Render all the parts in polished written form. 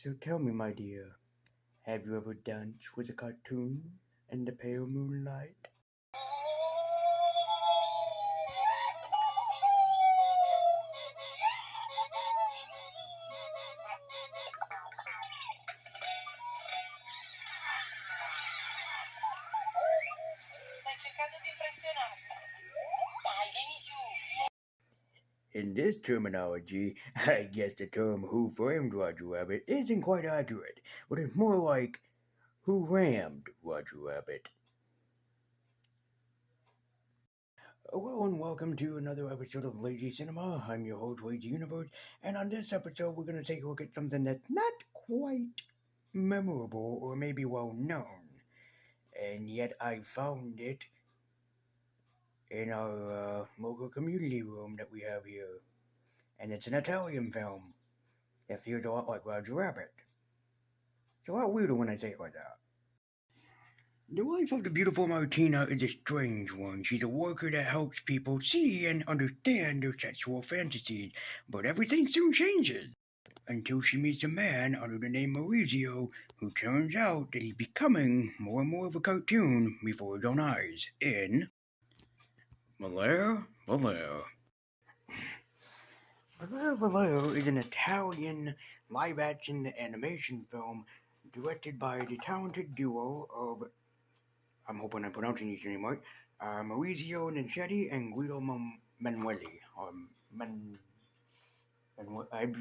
So tell me, my dear, have you ever danced with a cartoon in the pale moonlight? Stai cercando di impressionarmi? Dai, vieni giù! In this terminology, I guess the term Who Framed Roger Rabbit isn't quite accurate, but it's more like Who Rammed Roger Rabbit. Hello and welcome to another episode of Lazy Cinema. I'm your host, Lazy Universe, and on this episode, we're going to take a look at something that's not quite memorable or maybe well known, and yet I found it in our local community room that we have here, and it's an Italian film that feels a lot like Roger Rabbit. It's a lot weirder when I say it like that. The life of the beautiful Martina is a strange one. She's a worker that helps people see and understand their sexual fantasies, but everything soon changes until she meets a man under the name Maurizio, who turns out that he's becoming more and more of a cartoon before his own eyes in Volere Volare. Volere Volare is an Italian live-action animation film directed by the talented duo of, I'm hoping I'm pronouncing these names right, Maurizio Ninchetti and Guido Manueli. I'm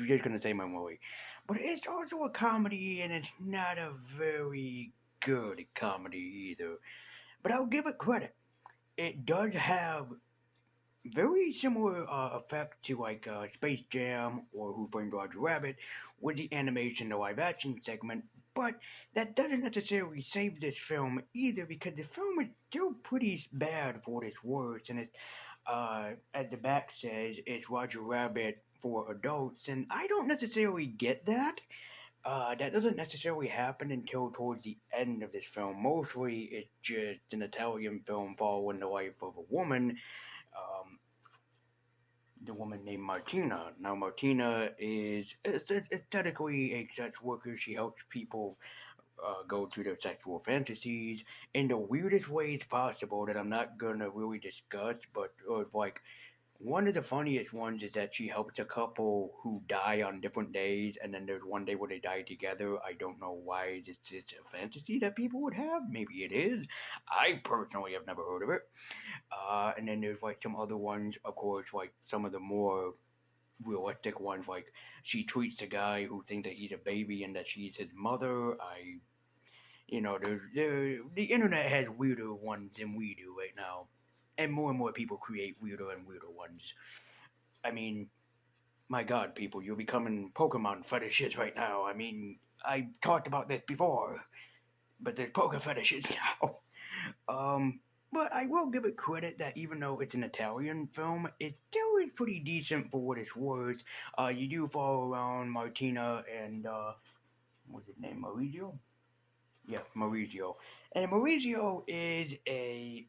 just gonna say Manueli. But it's also a comedy, and it's not a very good comedy either. But I'll give it credit. It does have very similar effect to like Space Jam or Who Framed Roger Rabbit with the animation, the live action segment, but that doesn't necessarily save this film either because the film is still pretty bad for what it's worth, and it, at the back says it's Roger Rabbit for adults, and I don't necessarily get that. That doesn't necessarily happen until towards the end of this film. Mostly, it's just an Italian film following the life of a woman, um, the woman named Martina. Now, Martina is aesthetically a sex worker. She helps people go through their sexual fantasies in the weirdest ways possible that I'm not gonna really discuss, but like one of the funniest ones is that she helps a couple who die on different days, and then there's one day where they die together. I don't know why it's a fantasy that people would have. Maybe it is. I personally have never heard of it. And then there's like some other ones, of course, like some of the more realistic ones, like she treats a guy who thinks that he's a baby and that she's his mother. The internet has weirder ones than we do right now, and more people create weirder and weirder ones. I mean, my God, people, you're becoming Pokemon fetishes right now. I mean, I talked about this before, but there's Poke fetishes now. Um, but I will give it credit that even though it's an Italian film, it still is pretty decent for what it's worth. You do follow around Martina and what's his name, Maurizio? Yeah, Maurizio. And Maurizio is a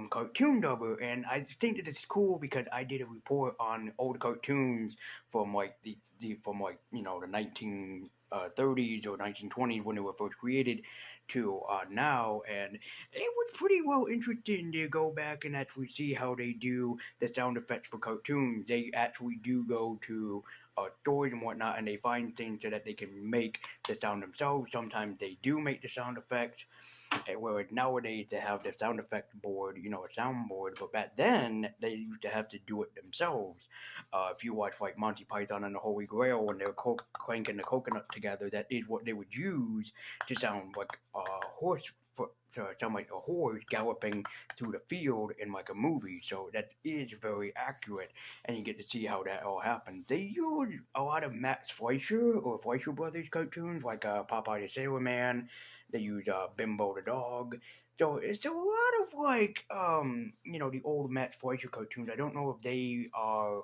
cartoon dubber, and I think that it's cool because I did a report on old cartoons from like the from like the 1930s or 1920s when they were first created to now, and it was pretty well interesting to go back and actually see how they do the sound effects for cartoons. They actually do go to stores and whatnot, and they find things so that they can make the sound themselves. Sometimes they do make the sound effects. Whereas nowadays they have the sound effect board, a soundboard, but back then they used to have to do it themselves. If you watch like Monty Python and the Holy Grail when they're clanking the coconut together, that is what they would use to sound like a horse. To sound like a horse galloping through the field in like a movie, so that is very accurate, and you get to see how that all happens. They use a lot of Max Fleischer or Fleischer Brothers cartoons, like Popeye the Sailor Man. They use Bimbo the dog. So it's a lot of like the old Max Fleischer cartoons. I don't know if they are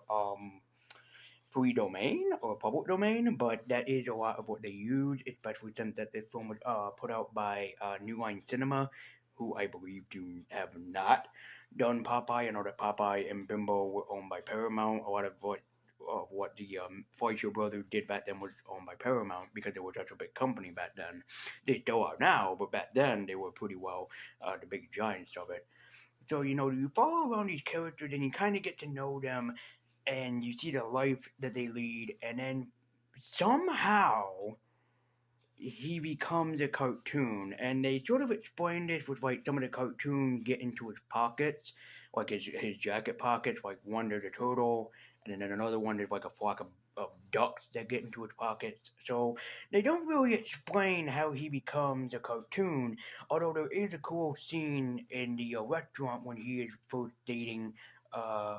free domain or public domain, but that is a lot of what they use, especially since that this film was put out by New Line Cinema, who I believe do have not done Popeye. I know that Popeye and Bimbo were owned by Paramount. A lot of what of what the Fleischer brothers did back then was owned by Paramount because they were such a big company back then. They still are now, but back then they were pretty well the big giants of it. So you follow around these characters and you kind of get to know them, and you see the life that they lead, and then somehow he becomes a cartoon, and they sort of explain this with like some of the cartoons get into his pockets, like his jacket pockets, like one there's a turtle, and then another one there's like a flock of ducks that get into his pockets. So they don't really explain how he becomes a cartoon, although there is a cool scene in the restaurant when he is first dating uh,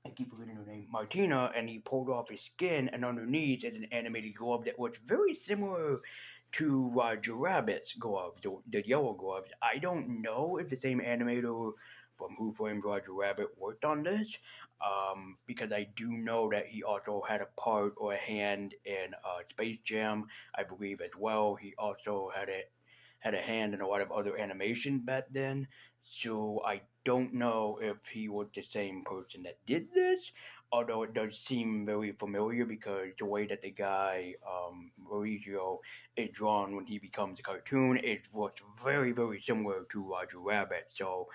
I keep forgetting her name, Martina, and he pulled off his skin, and underneath is an animated glove that looks very similar to Roger Rabbit's gloves, the yellow gloves. I don't know if the same animator from Who Framed Roger Rabbit worked on this, because I do know that he also had a part or a hand in Space Jam, I believe as well. He also had a hand in a lot of other animation back then. So I don't know if he was the same person that did this, although it does seem very familiar because the way that the guy Maurizio is drawn when he becomes a cartoon, it looks very very similar to Roger Rabbit. So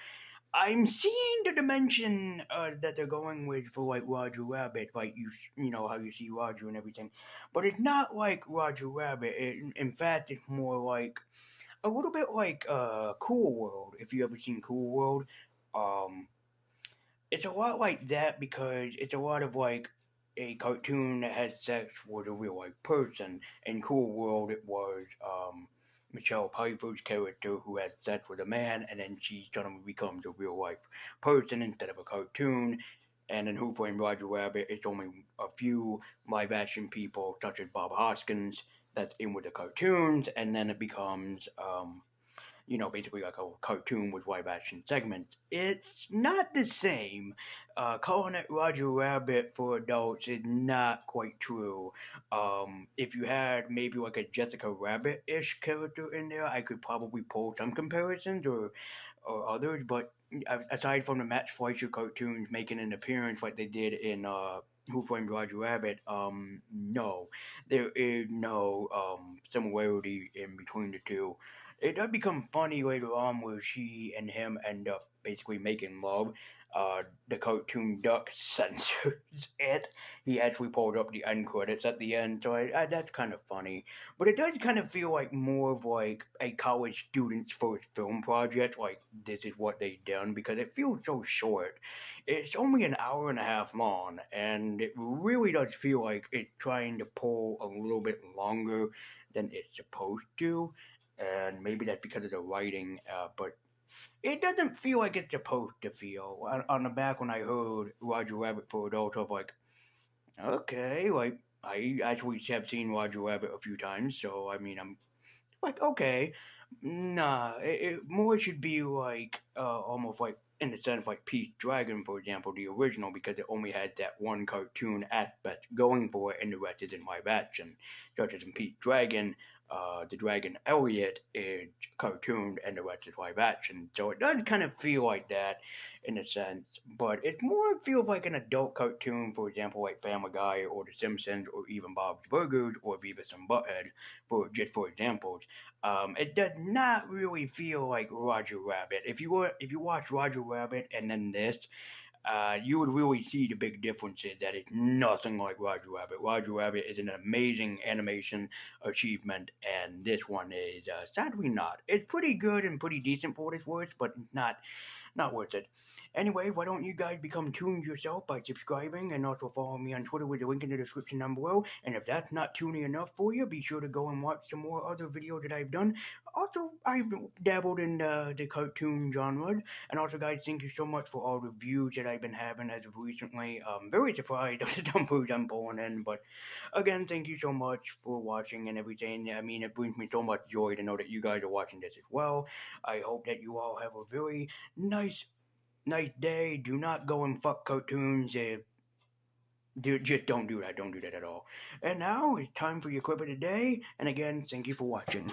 I'm seeing the dimension that they're going with for like Roger Rabbit, like you know how you see Roger and everything, but it's not like Roger Rabbit. In fact, it's more like a little bit like Cool World. If you ever seen Cool World, um, it's a lot like that because it's a lot of like a cartoon that has sex with a real life person. In Cool World, it was Michelle Pfeiffer's character who had sex with a man, and then she suddenly becomes a real life person instead of a cartoon. And in Who Framed Roger Rabbit, it's only a few live action people, such as Bob Hoskins, that's in with the cartoons, and then it becomes basically like a cartoon with live action segments. It's not the same. Calling it Roger Rabbit for adults is not quite true. If you had maybe like a Jessica Rabbit ish character in there, I could probably pull some comparisons or others, but aside from the Matt Fleischer cartoons making an appearance like they did in Who Framed Roger Rabbit, no, there is no similarity in between the two. It does become funny later on where she and him end up basically making love. The cartoon duck censors it. He actually pulled up the end credits at the end, so that's kind of funny. But it does kind of feel like more of like a college student's first film project. Like this is what they done because it feels so short. It's only an hour and a half long, and it really does feel like it's trying to pull a little bit longer than it's supposed to, and maybe that's because of the writing, but it doesn't feel like it's supposed to feel. On the back when I heard Roger Rabbit for adults, I was like, okay, like I actually have seen Roger Rabbit a few times, so I mean, I'm like, okay, nah, it more should be like almost like in the sense like Pete's Dragon, for example, the original, because it only had that one cartoon aspect going for it, and the rest is in live action. Such as in Pete's Dragon, the dragon Elliot is cartooned, and the rest is live action. So it does kind of feel like that in a sense, but it more feels like an adult cartoon, for example, like Family Guy or The Simpsons or even Bob's Burgers or Beavis and Butthead, for examples. It does not really feel like Roger Rabbit. If you watch Roger Rabbit and then this, you would really see the big differences. That it's nothing like Roger Rabbit. Roger Rabbit is an amazing animation achievement, and this one is sadly not. It's pretty good and pretty decent for what it's worth, but not worth it. Anyway, why don't you guys become tuned yourself by subscribing and also follow me on Twitter with the link in the description down below. And if that's not tuning enough for you, be sure to go and watch some more other videos that I've done. Also, I've dabbled in the cartoon genre. And also, guys, thank you so much for all the views that I've been having as of recently. I'm very surprised at the numbers I'm pulling in. But again, thank you so much for watching and everything. I mean, it brings me so much joy to know that you guys are watching this as well. I hope that you all have a very nice day. Do not go and fuck cartoons. Just don't do that. Don't do that at all. And now it's time for your clip of the day. And again, thank you for watching.